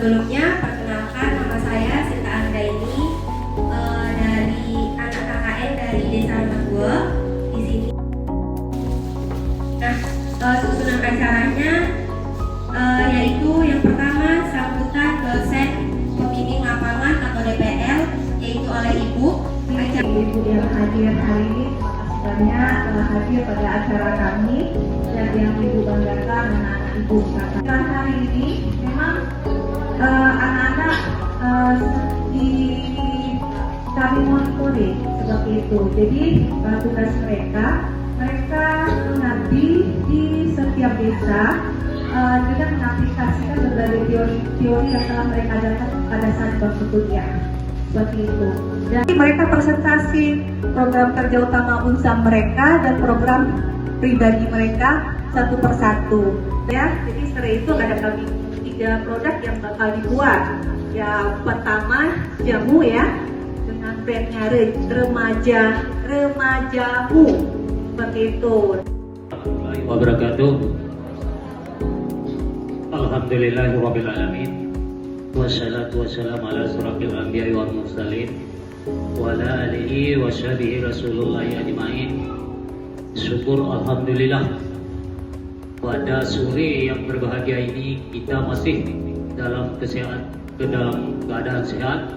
Sebelumnya, perkenalkan nama saya Sinta Anggraini dari anak KKN dari Desa Lembatua di sini. Nah, susunan acaranya yaitu yang pertama sambutan dosen pembimbing lapangan atau DPL yaitu oleh Ibu. Ibu yang hadir hari ini, terima kasih banyak telah hadir pada acara kami dan yang Ibu banggakan anak-anak Ibu. Dan hari ini memang anak-anak di kami monitoring seperti itu. Jadi tugas mereka mengabdi di setiap desa dengan mengaplikasikan berbagai teori yang telah mereka dapat pada saat waktu kuliah. Seperti itu. Dan mereka presentasi program kerja utama unsam mereka dan program pribadi mereka satu persatu. Ya, jadi setelah itu ada kami 3 produk yang bakal dibuat. Ya, pertama jamu ya, dengan brandnya remajamu seperti itu. Wabarakatuh. Alhamdulillahirabbil alamin. Wassalatu wassalamu ala asyrafil anbiya'i wal mursalin wa ala alihi wa sahbihi Rasulullah ajmain. Syukur alhamdulillah pada sore yang berbahagia ini kita masih dalam keadaan sehat.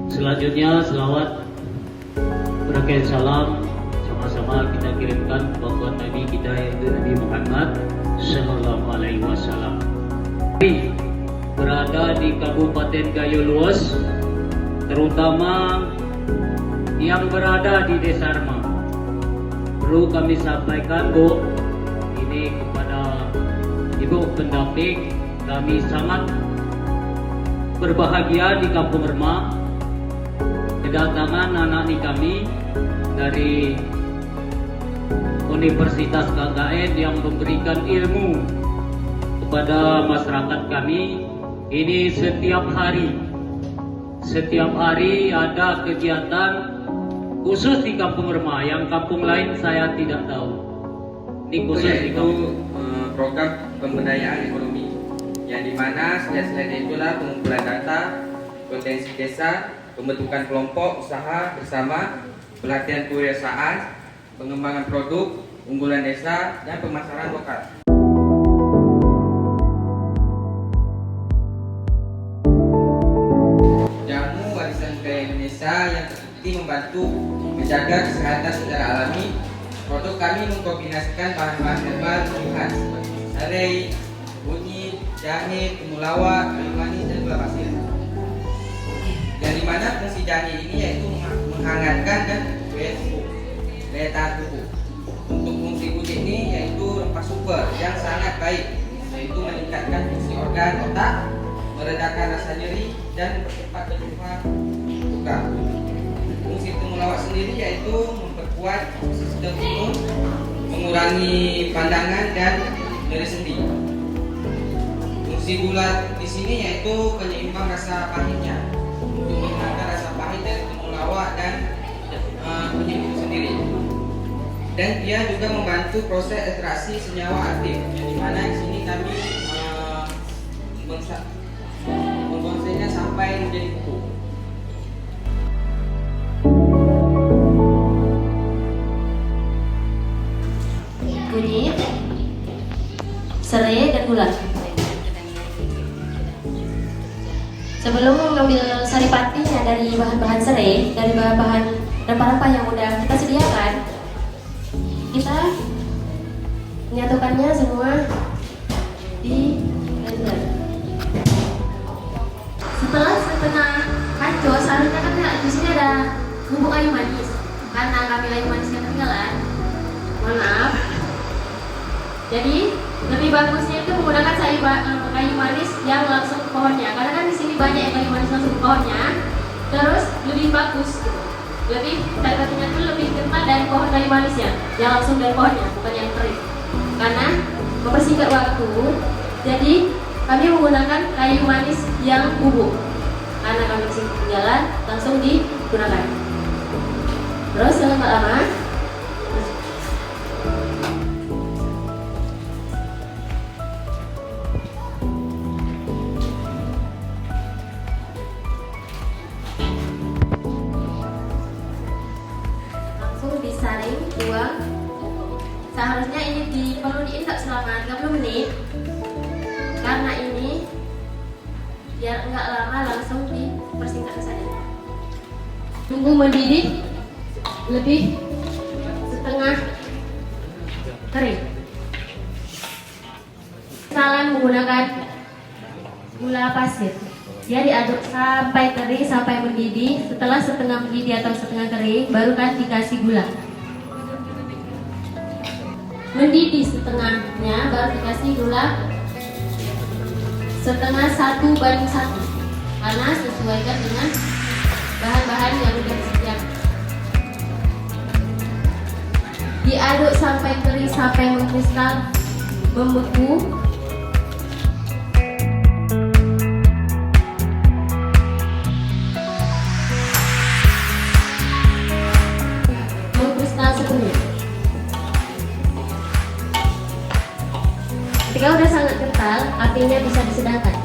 Selanjutnya selawat berikan salam sama-sama kita kirimkan kepada Nabi kita yaitu Nabi Muhammad sallallahu alaihi wasallam. Berada di Kabupaten Gayo Luas, terutama yang berada di Desa Rema. Perlu kami sampaikan, Bu, ini kepada Ibu pendamping, kami sangat berbahagia di Kampung Rema kedatangan anak kami dari Universitas KKN yang memberikan ilmu kepada masyarakat kami. Ini setiap hari ada kegiatan khusus di Kampung Rema, yang kampung lain saya tidak tahu. Ini khusus di kampung. Program pemberdayaan ekonomi, yang dimana selain itulah pengumpulan data, potensi desa, pembentukan kelompok usaha bersama, pelatihan kewirausahaan, pengembangan produk unggulan desa, dan pemasaran lokal. Yang terbukti membantu menjaga kesehatan secara alami. Produk kami mengkombinasikan bahan-bahan herbal pilihan seperti serai, kunyit, jahe, temulawak, kayu manis, dan gula pasir. Yang dimana fungsi jahe ini yaitu menghangatkan dan daya tahan tubuh. Untuk fungsi kunyit ini yaitu rempah super yang sangat baik, yaitu meningkatkan fungsi organ otak, meredakan rasa nyeri, dan mempercepat pertumbuhan. Fungsi temulawak sendiri yaitu memperkuat sistem imun, mengurangi pandangan dan nyeri sendi. Fungsi gula di sini yaitu penyeimbang rasa pahitnya, untuk menghilangkan rasa pahit dari temulawak dan kunyit itu sendiri. Dan dia juga membantu proses ekstraksi senyawa aktif, yang dimana di sini kami mengkonsumsinya sampai menjadi pupuk. Kunyit, serai, dan gula. Sebelum mengambil saripatinya dari bahan-bahan serai, dari bahan-bahan rempah-rempah yang udah kita sediakan, kita menyatukannya semua di blender. Setelah setengah hancur, seharusnya kan di sini ada bubuk kayu manis. Karena kami kayu manisnya ketinggalan, mohon maaf. Jadi lebih bagusnya itu menggunakan kayu manis yang langsung ke pohonnya, karena kan di sini banyak yang kayu manis langsung ke pohonnya, terus lebih bagus, lebih dagingnya itu lebih kental dari pohon kayu manisnya, yang langsung dari pohonnya, bukan yang kering. Karena mempersingkat waktu, jadi kami menggunakan kayu manis yang bubuk, karena kami sini ketinggalan langsung digunakan. Terus jangan lama. langsung disaring, buang. Seharusnya ini perlu diinjak selama 30 menit. Karena ini biar enggak lama langsung dipersingkat saja. Tunggu mendidih lebih setengah kering. Salam menggunakan gula pasir. Dia diaduk sampai kering, sampai mendidih. Setelah setengah mendidih atau setengah kering, baru kan dikasih gula. Mendidih setengahnya, baru dikasih gula setengah 1:1, karena sesuaikan dengan bahan-bahan yang sudah disediakan. Diaduk sampai kering, sampai mengkristal, membeku. Mengkristal sepenuhnya. Ketika udah sangat kental, apinya bisa disedangkan.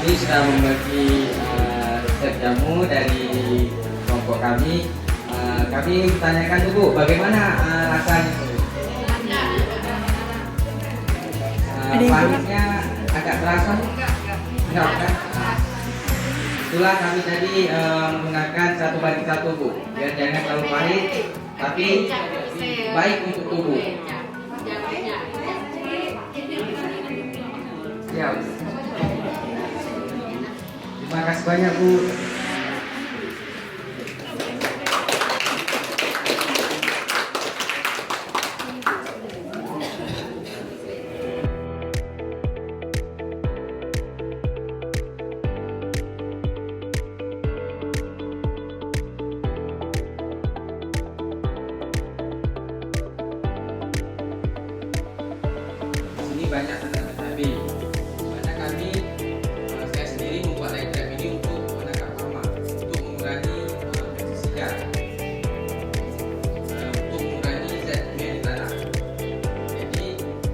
Kami sudah membagi resep jamu dari kelompok kami. Kami tanyakan dulu bagaimana rasanya. Panisnya agak terasa? Enggak kan? Itulah kami tadi menggunakan 1:1 Bu, biar jangan terlalu pahit, tapi baik untuk tubuh. Ya. Terima kasih banyak Bu. Di sini banyak tanaman cabai. Mana kami saya sendiri membuat light trap ini untuk menangkap hama, untuk mengurangi pestisida, untuk mengurangi zat kimia di tanah. Jadi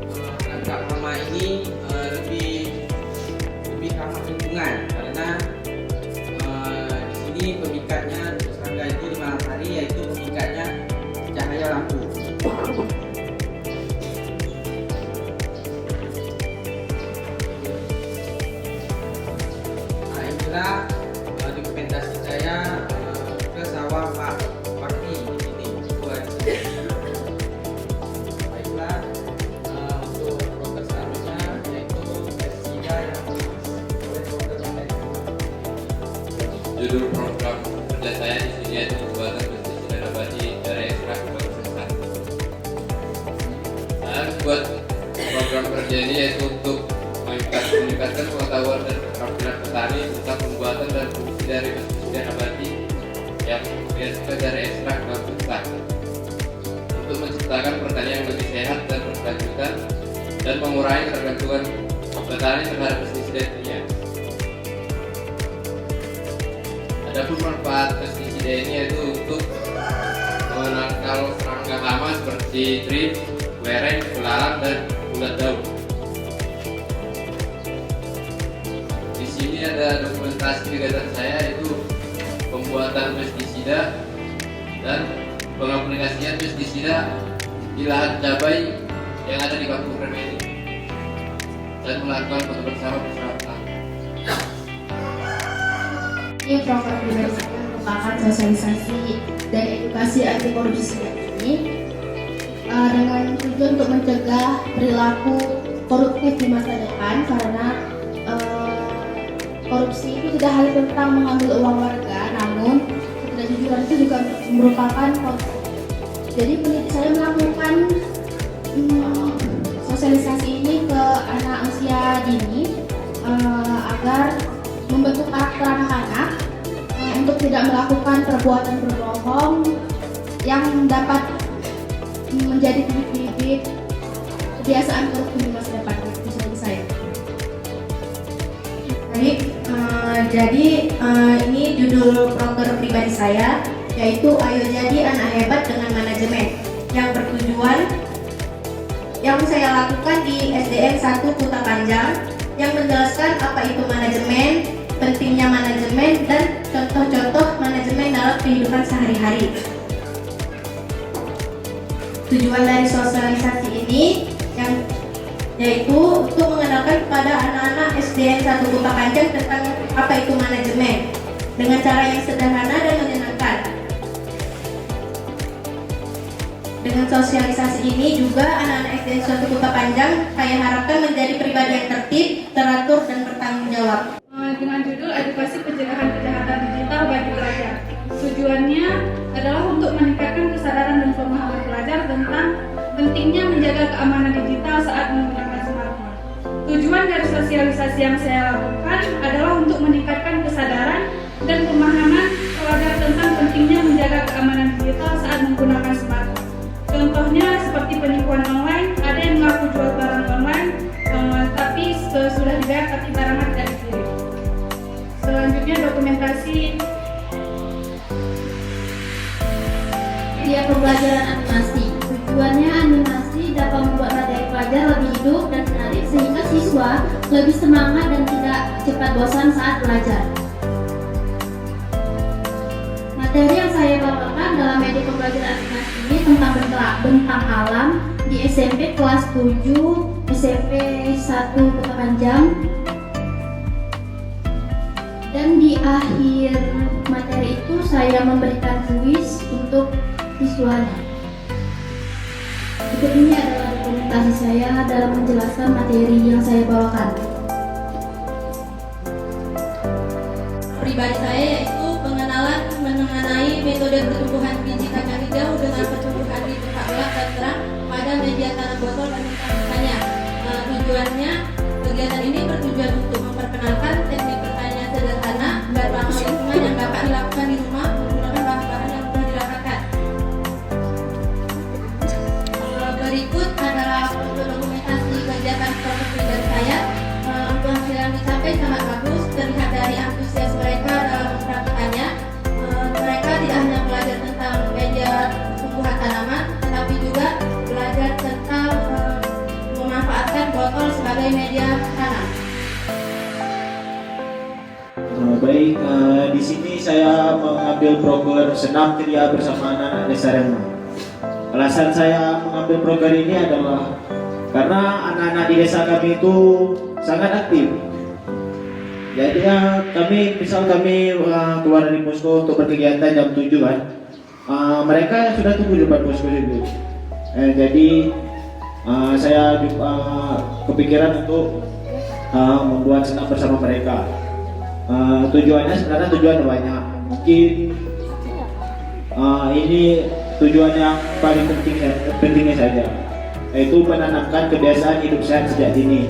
menangkap hama ini lebih ramah lingkungan karena di sini pemikatnya untuk serangga itu di malam hari, yaitu pemikatnya cahaya lampu. Inilah dokumentasi saya ke sawah Pak Bakti di sini. Baiklah, untuk program selanjutnya yaitu pestisida yang oleh program. Judul program kerja saya di sini yaitu pembuatan pestisida nabati dari ekstrak bahan besar. Saya membuat program kerja ini yaitu untuk meningkatkan pengetahuan dan keterampilan petani tentang pembuatan dan fungsi dari pestisida nabati yang dihasilkan dari ekstrak bahan besar untuk menciptakan pertanian yang lebih sehat dan berkelanjutan dan mengurangi ketergantungan petani terhadap pestisida kimia. Adapun manfaat pestisida ini yaitu untuk menangkal serangga hama seperti trip, lereng, belalang, dan ulat daun. Di sini ada dokumentasi kegiatan saya yaitu pembuatan pestisida dan pengaplikasian pestisida di lahan cabai yang ada di Kampung Remedi. Saya melakukan foto bersama. Ini program dari saya merupakan sosialisasi dan edukasi anti korupsi ini dengan tujuan untuk mencegah perilaku koruptif di masa depan, karena korupsi itu tidak hanya tentang mengambil uang warga, namun ketidakjujuran itu juga merupakan korupsi. Jadi peneliti saya melakukan sosialisasi ini ke anak usia dini agar membentuk karakter anak-anak untuk tidak melakukan perbuatan berbohong yang dapat menjadi bibit-bibit kebiasaan korupsi di masa depan. Itu saja saya. Baik, jadi ini judul proker pribadi saya, yaitu Ayo Jadi Anak Hebat dengan Manajemen, yang bertujuan yang saya lakukan di SDN 1 Kuta Panjang, yang menjelaskan apa itu manajemen, pentingnya manajemen, dan contoh-contoh manajemen dalam kehidupan sehari-hari. Tujuan dari sosialisasi ini yaitu untuk mengenalkan kepada anak-anak SDN 1 Kuta Panjang tentang apa itu manajemen dengan cara yang sederhana dan menyenangkan. Dengan sosialisasi ini juga anak-anak SDN 1 Kuta Panjang saya harapkan menjadi pribadi yang tertib, teratur, dan bertanggung jawab. Dengan judul Edukasi Pencegahan Kejahatan Digital bagi Pelajar. Tujuannya adalah untuk meningkatkan kesadaran dan pemahaman pelajar tentang pentingnya menjaga keamanan digital saat menggunakan smartphone. Tujuan dari sosialisasi yang saya lakukan adalah untuk meningkatkan kesadaran dan pemahaman pelajar tentang pentingnya menjaga keamanan digital saat menggunakan smartphone. Contohnya seperti penipuan online, ada yang mengaku jual barang online, tapi sudah dibayar tapi barangnya tidak dikirim. Selanjutnya dokumentasi media pembelajaran animasi. Tujuannya animasi dapat membuat materi pelajar lebih hidup dan menarik sehingga siswa lebih semangat dan tidak cepat bosan saat belajar. Materi yang saya bawakan dalam media pembelajaran animasi ini tentang bentang alam di SMP kelas 7, SMP 1 Kuta Panjang. Dan di akhir materi itu saya memberikan kuis untuk siswanya. Berikut ini adalah dokumentasi saya dalam menjelaskan materi yang saya bawakan. Pribadi saya yaitu pengenalan mengenai metode pertumbuhan biji kacang hijau dengan pertumbuhan di tempat gelap dan terang pada media tanam botol dan misalnya. Tujuannya, kegiatan ini bertujuan untuk memperkenalkan teknik pertanian sederhana dan ramah lingkungan yang dapat dilakukan di rumah menggunakan bahan-bahan yang mudah didapatkan. Berikut adalah foto dokumentasi kegiatan promosi dari saya. Untuk hasil yang dicapai sangat bagus, terlihat dari antusias mereka dalam mempraktikannya. Mereka tidak hanya belajar tentang media tumbuhan tanaman, tetapi juga belajar tentang memanfaatkan botol sebagai media tanam. Baik, di sini saya mengambil program senam kria bersama anak-anak desa Rema. Alasan saya mengambil program ini adalah karena anak-anak di desa kami itu sangat aktif. Jadi kami keluar dari posko untuk berkegiatan jam 7 kan. Mereka sudah tunggu di depan posko itu. Jadi saya kepikiran untuk membuat senam bersama mereka. Tujuannya sebenarnya tujuan banyak. Mungkin ini tujuan yang paling pentingnya saja, yaitu menanamkan kebiasaan hidup sehat sejak dini.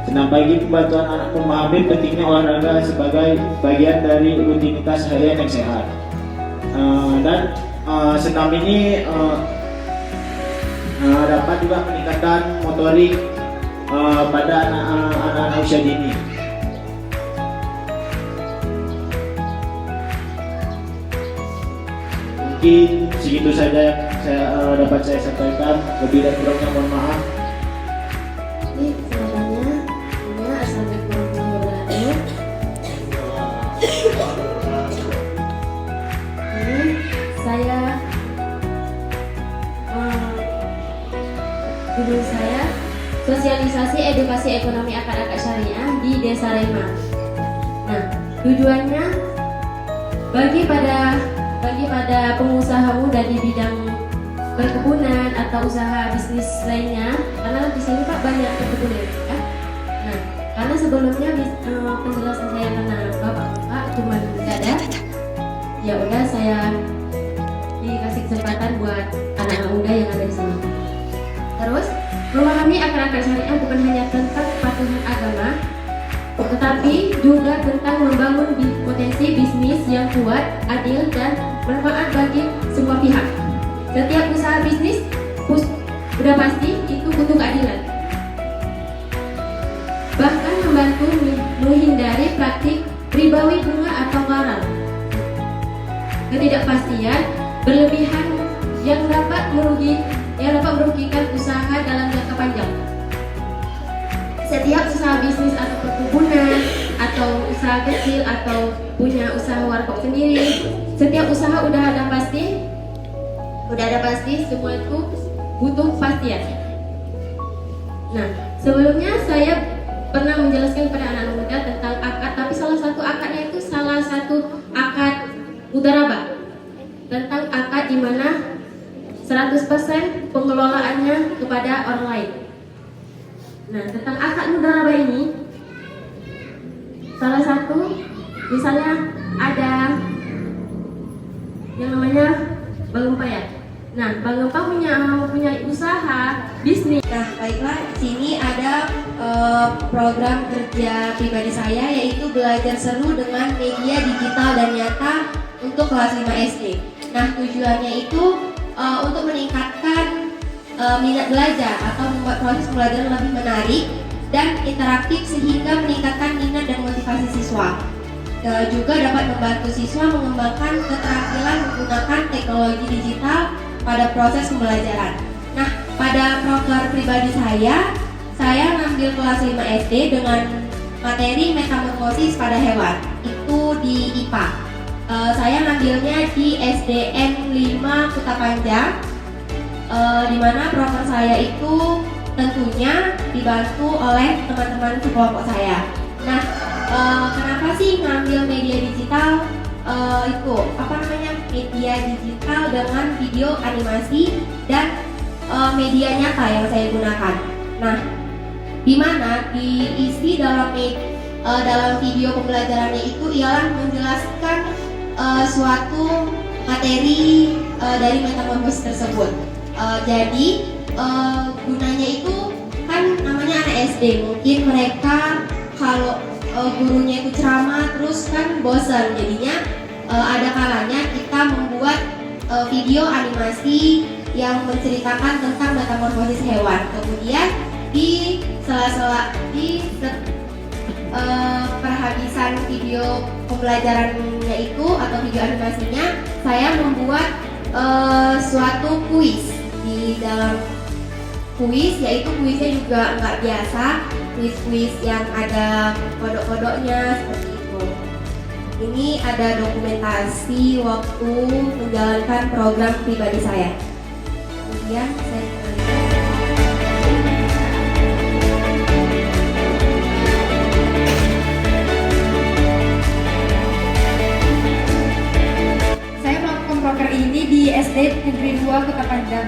Senam pagi membantu anak memahami pentingnya olahraga sebagai bagian dari rutinitas harian yang sehat. Dan senam ini dapat juga meningkatkan motorik pada anak-anak usia dini. Mungkin segitu saja yang dapat saya sampaikan. Lebih dan kurangnya mohon maaf. Ini namanya Assalamualaikum warahmatullahi wabarakatuh. Ini saya judul saya Sosialisasi Edukasi Ekonomi Akad-akad Syariah di Desa Rema. Nah, tujuannya bagi pada pengusaha muda di bidang perkebunan atau usaha bisnis lainnya, karena di sini Pak banyak perkebunan ya. Nah, Karena sebelumnya penjelasan saya karena bapak cuma nggak ada, ya udah saya dikasih kesempatan buat anak-anak muda yang ada di sini. Terus memahami akar-akar syariah bukan hanya tentang kepatuhan agama, tetapi juga tentang membangun potensi bisnis yang kuat, adil, dan bermanfaat bagi semua pihak. Setiap usaha bisnis sudah pasti itu butuh keadilan. Bahkan membantu menghindari praktik ribawi bunga atau karam. Ketidakpastian berlebihan yang dapat merugikan usaha dalam jangka panjang. Setiap usaha bisnis atau perkebunan atau usaha kecil atau punya usaha warkop sendiri, setiap usaha udah ada pasti semua itu butuh kepastian. Nah, sebelumnya saya pernah menjelaskan kepada anak-anak muda tentang akad, tapi salah satu akad mudharabah, tentang akad di mana 100% pengelolaannya kepada orang lain. Nah, tentang akad mudharabah ini, salah satu misalnya ada yang namanya Bang Gempa ya. Nah, Bang Gempa punya usaha bisnis. Nah, baiklah, di sini ada program kerja pribadi saya, yaitu belajar seru dengan media digital dan nyata untuk kelas 5 SD. Nah, tujuannya itu untuk meningkatkan minat belajar atau membuat proses pembelajaran lebih menarik dan interaktif sehingga meningkatkan minat dan motivasi siswa. Juga dapat membantu siswa mengembangkan keterampilan menggunakan teknologi digital pada proses pembelajaran. Nah, pada program pribadi saya ngambil kelas 5 SD dengan materi metamorfosis pada hewan. Itu di IPA. Saya ngambilnya di SDN 5 Kuta Panjang, di mana program saya itu tentunya dibantu oleh teman-teman sekelompok saya. Nah, kenapa sih ngambil media digital? Media digital dengan video animasi dan media nyata yang saya gunakan. Nah, di mana diisi dalam video pembelajarannya itu ialah menjelaskan suatu materi dari metamorfosis tersebut. Jadi gunanya itu kan namanya anak SD, mungkin mereka kalau gurunya itu ceramah terus kan bosan, jadinya ada kalanya kita membuat video animasi yang menceritakan tentang metamorfosis hewan. Kemudian di perhabisan video pembelajarannya itu atau video animasinya, saya membuat suatu kuis. Di dalam kuis, yaitu kuisnya juga nggak biasa, kuis yang ada kodok-kodoknya seperti itu. Ini ada dokumentasi waktu menjalankan program pribadi saya. Kemudian saya melakukan program ini di SD Negeri 2 Kota Panjang,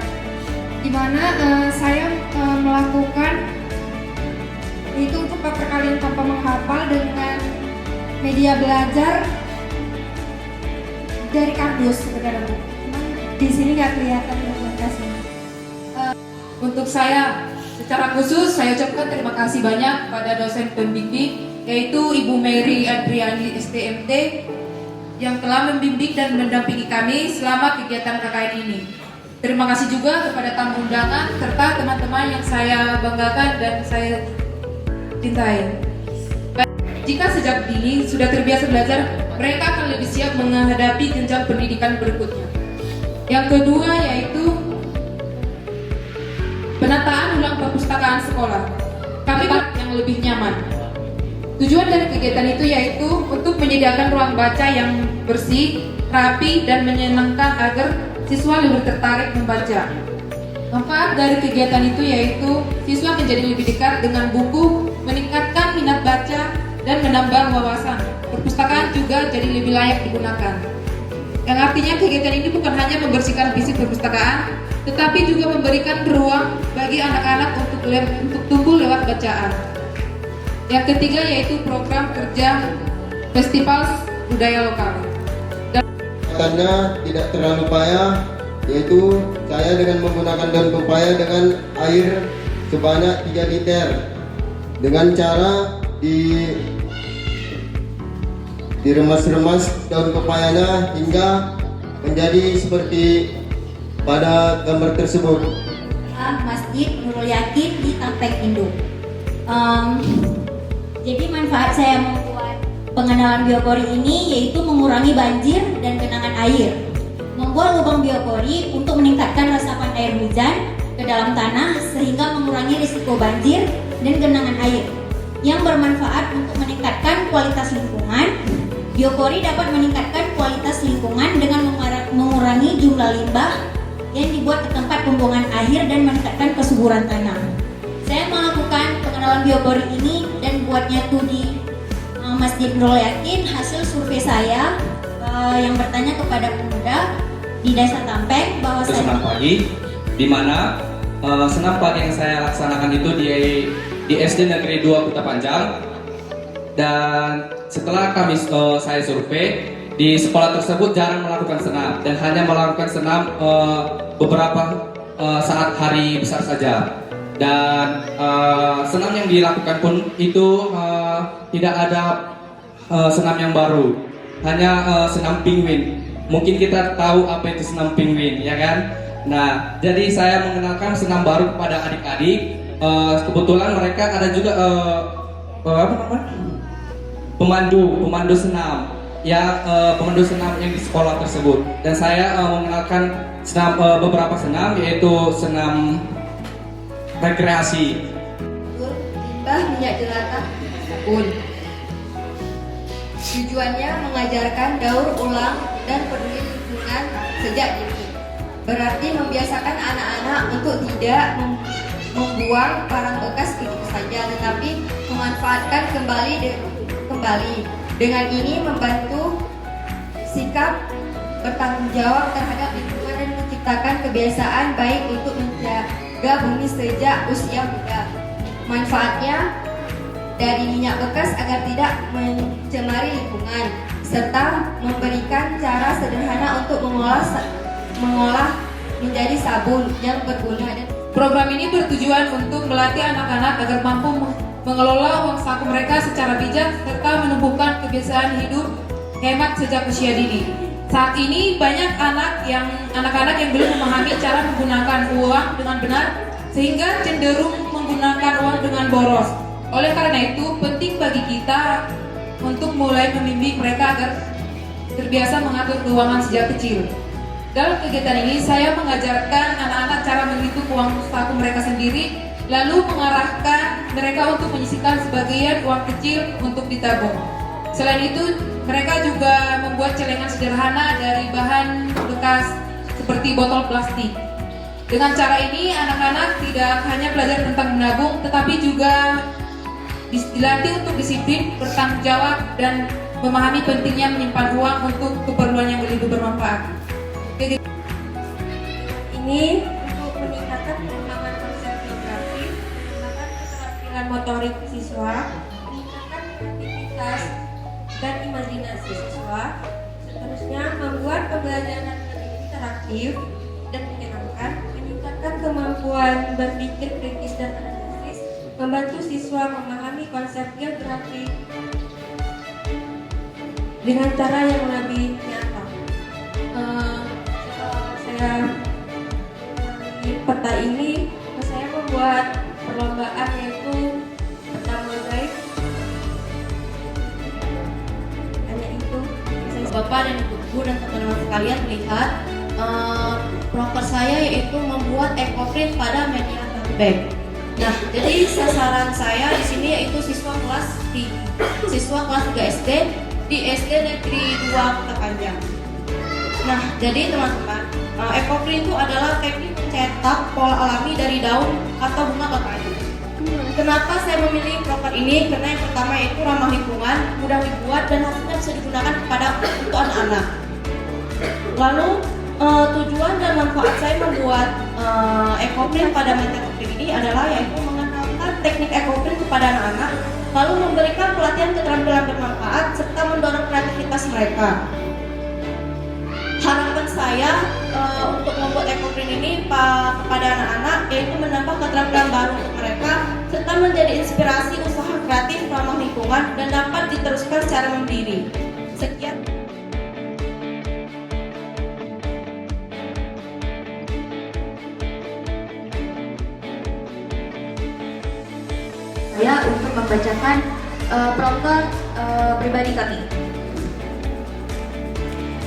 di mana saya melakukan itu untuk perkalian tanpa menghafal dengan media belajar dari kardus sebenarnya. Di sini nggak kelihatan dokumentasinya. Untuk saya, secara khusus saya ucapkan terima kasih banyak pada dosen pembimbing, yaitu Ibu Mary Adriani STMT, yang telah membimbing dan mendampingi kami selama kegiatan KKN ini. Terima kasih juga kepada tamu undangan serta teman-teman yang saya banggakan dan saya cintai. Jika sejak dini sudah terbiasa belajar, mereka akan lebih siap menghadapi jenjang pendidikan berikutnya. Yang kedua yaitu penataan ulang perpustakaan sekolah. Kami yang lebih nyaman. Tujuan dari kegiatan itu yaitu untuk menyediakan ruang baca yang bersih, rapi, dan menyenangkan agar siswa lebih tertarik membaca. Manfaat dari kegiatan itu yaitu siswa menjadi lebih dekat dengan buku, meningkatkan minat baca, dan menambah wawasan. Perpustakaan juga jadi lebih layak digunakan. Yang artinya kegiatan ini bukan hanya membersihkan fisik perpustakaan, tetapi juga memberikan ruang bagi anak-anak untuk tumbuh lewat bacaan. Yang ketiga yaitu program kerja festival budaya lokal. Karena tidak terlalu payah, yaitu saya dengan menggunakan daun pepaya dengan air sebanyak 3 liter dengan cara diremas-remas daun pepayanya hingga menjadi seperti pada gambar tersebut. Masjid Nurul Yakin di Tampek Induk. Jadi manfaat saya membuat pengenalan biopori ini yaitu mengurangi banjir dan genangan air, membuat lubang biopori untuk meningkatkan resapan air hujan ke dalam tanah sehingga mengurangi risiko banjir dan genangan air, yang bermanfaat untuk meningkatkan kualitas lingkungan. Biopori dapat meningkatkan kualitas lingkungan dengan mengurangi jumlah limbah yang dibuat ke tempat pembuangan air dan meningkatkan kesuburan tanah. Saya melakukan pengenalan biopori ini dan buatnya tuh di Masjid Nurul Yakin. Hasil survei saya yang bertanya kepada pemuda di Desa Tampek bahwa senam pagi, di mana senam pagi yang saya laksanakan itu di SD Negeri 2 Kuta Panjang. Dan setelah saya survei, di sekolah tersebut jarang melakukan senam dan hanya melakukan senam beberapa saat hari besar saja. Dan senam yang dilakukan pun itu tidak ada senam yang baru, hanya senam penguin. Mungkin kita tahu apa itu senam penguin, ya kan? Nah, jadi saya mengenalkan senam baru kepada adik-adik. Kebetulan mereka ada juga pemandu senam, ya, pemandu senam yang di sekolah tersebut. Dan saya mengenalkan senam, beberapa senam, yaitu senam rekreasi. Limbah minyak jelantah sabun. Tujuannya mengajarkan daur ulang dan peduli lingkungan sejak dini. Berarti membiasakan anak-anak untuk tidak membuang barang bekas begitu saja, tetapi memanfaatkan kembali. Dengan ini membantu sikap bertanggung jawab terhadap lingkungan dan menciptakan kebiasaan baik untuk menjaga bumi sejak usia muda. Manfaatnya dari minyak bekas agar tidak mencemari lingkungan, serta memberikan cara sederhana untuk mengolah menjadi sabun yang berguna. Dan program ini bertujuan untuk melatih anak-anak agar mampu mengelola uang saku mereka secara bijak serta menumbuhkan kebiasaan hidup hemat sejak usia dini. Saat ini banyak anak-anak yang belum memahami cara menggunakan uang dengan benar sehingga cenderung menggunakan uang dengan boros. Oleh karena itu, penting bagi kita untuk mulai membimbing mereka agar terbiasa mengatur keuangan sejak kecil. Dalam kegiatan ini, saya mengajarkan anak-anak cara menghitung uang saku mereka sendiri, lalu mengarahkan mereka untuk menyisihkan sebagian uang kecil untuk ditabung. Selain itu, mereka juga membuat celengan sederhana dari bahan bekas seperti botol plastik. Dengan cara ini, anak-anak tidak hanya belajar tentang menabung, tetapi juga dilatih untuk disiplin, bertanggung jawab, dan memahami pentingnya menyimpan uang untuk keperluan yang lebih bermanfaat. Ini untuk meningkatkan pengembangan konsep geografi, meningkatkan keterampilan motorik siswa, meningkatkan kreativitas dan imajinasi siswa. Seterusnya, membuat pembelajaran lebih interaktif dan menyenangkan, meningkatkan kemampuan berpikir kritis dan analisis, membantu siswa memahami konsep geografi dengan cara yang lebih nyata. Setelah saya peta ini, saya membuat perlombaan yaitu peta mozaik. Hanya itu. Bapak dan Ibu dan teman-teman sekalian melihat proker saya yaitu membuat ecoprint pada media bag. Nah, jadi sasaran saya di sini yaitu siswa kelas 3 SD di SD Negeri 2 Kuta Panjang. Nah, jadi teman-teman, ecoprint itu adalah teknik mencetak pola alami dari daun atau bunga ke kayu. Kenapa saya memilih proker ini? Karena yang pertama yaitu ramah lingkungan, mudah dibuat dan hasilnya bisa digunakan untuk anak-anak. Lalu tujuan dan manfaat saya membuat ecoprint pada media ini adalah yaitu mengenalkan teknik ecoprint kepada anak-anak lalu memberikan pelatihan keterampilan bermanfaat serta mendorong kreativitas mereka. Harapan saya untuk membuat ekoprint ini kepada anak-anak yaitu menambah keterampilan baru untuk mereka serta menjadi inspirasi usaha kreatif ramah lingkungan dan dapat diteruskan secara mandiri. Sekian. Saya untuk membacakan proker pribadi kami.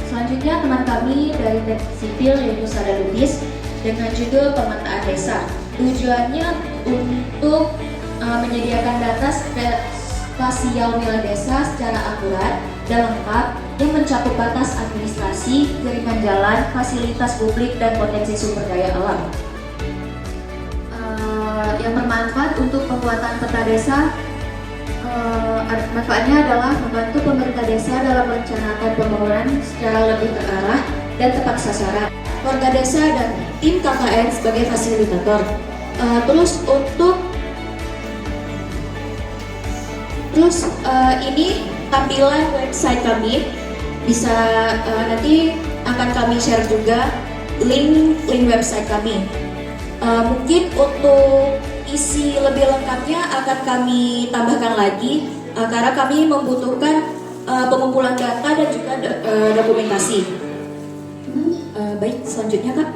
Selanjutnya teman kami dari teknik sipil yaitu Sada Lubis dengan judul pemetaan desa. Tujuannya untuk menyediakan data spasial wilayah desa secara akurat dan lengkap yang mencakup batas administrasi, jaringan jalan, fasilitas publik dan potensi sumber daya alam. Yang bermanfaat untuk pembuatan peta desa. Manfaatnya adalah membantu pemerintah desa dalam merencanakan pembangunan secara lebih terarah dan tepat sasaran. Warga desa dan tim KKN sebagai fasilitator. Ini tampilan website kami. Bisa nanti akan kami share juga link website kami. Mungkin untuk isi lebih lengkapnya akan kami tambahkan lagi karena kami membutuhkan pengumpulan data dan juga dokumentasi. Baik, selanjutnya Kak.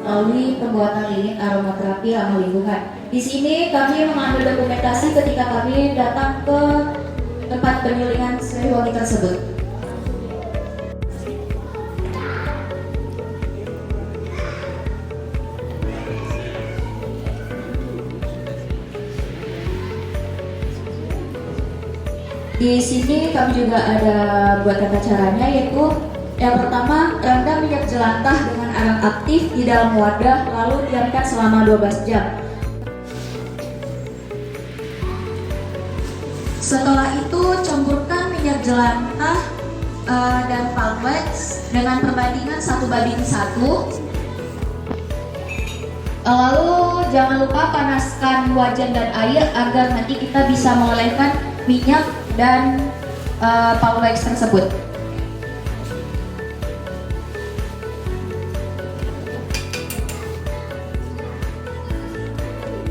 Melalui pembuatan lilin aromaterapi ramah lingkungan. Di sini kami mengambil dokumentasi ketika kami datang ke tempat penyulingan serai wangi tersebut. Di sini kami juga ada buat tata caranya, yaitu yang pertama, rendam minyak jelantah dengan arang aktif di dalam wadah lalu diamkan selama 12 jam. Setelah itu campurkan minyak jelantah dan palm wax dengan perbandingan 1:1. Lalu jangan lupa panaskan wajan dan air agar nanti kita bisa melelehkan minyak dan palm wax tersebut.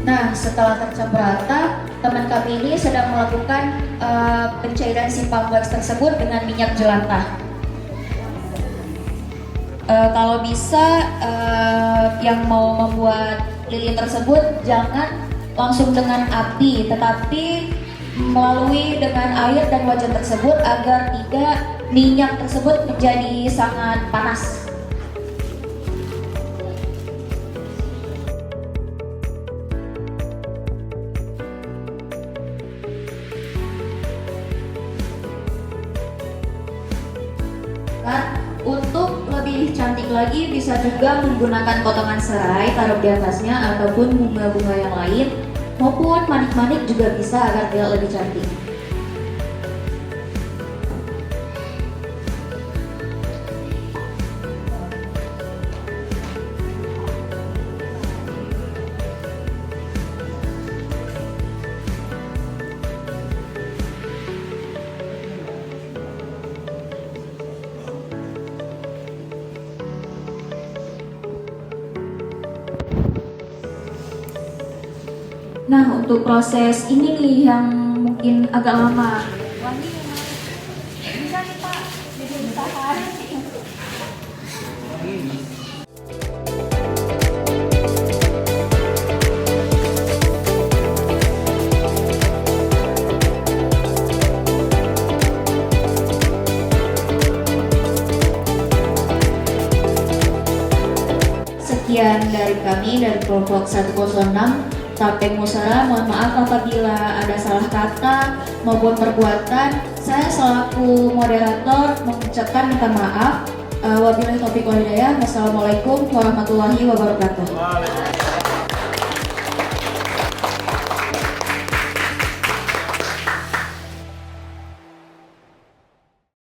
Nah, setelah tercampur rata, teman kami ini sedang melakukan pencairan si palm wax tersebut dengan minyak jelantah. Kalau bisa yang mau membuat lilin tersebut jangan langsung dengan api, tetapi melalui dengan air dan wajan tersebut agar tidak minyak tersebut menjadi sangat panas. Untuk lebih cantik lagi bisa juga menggunakan potongan serai taruh di atasnya ataupun bunga-bunga yang lain maupun manik-manik juga bisa agar dia lebih cantik. Nah, untuk proses ini nih yang mungkin agak lama. Wangi bisa nih Pak, jadi bertahan. Sekian dari kami dari kelompok 106 Tapeng Musara. Mohon maaf apabila ada salah kata maupun perbuatan. Saya selaku moderator mengucapkan minta maaf. Wabillahi taufiq wal hidayah. Wassalamualaikum warahmatullahi wabarakatuh.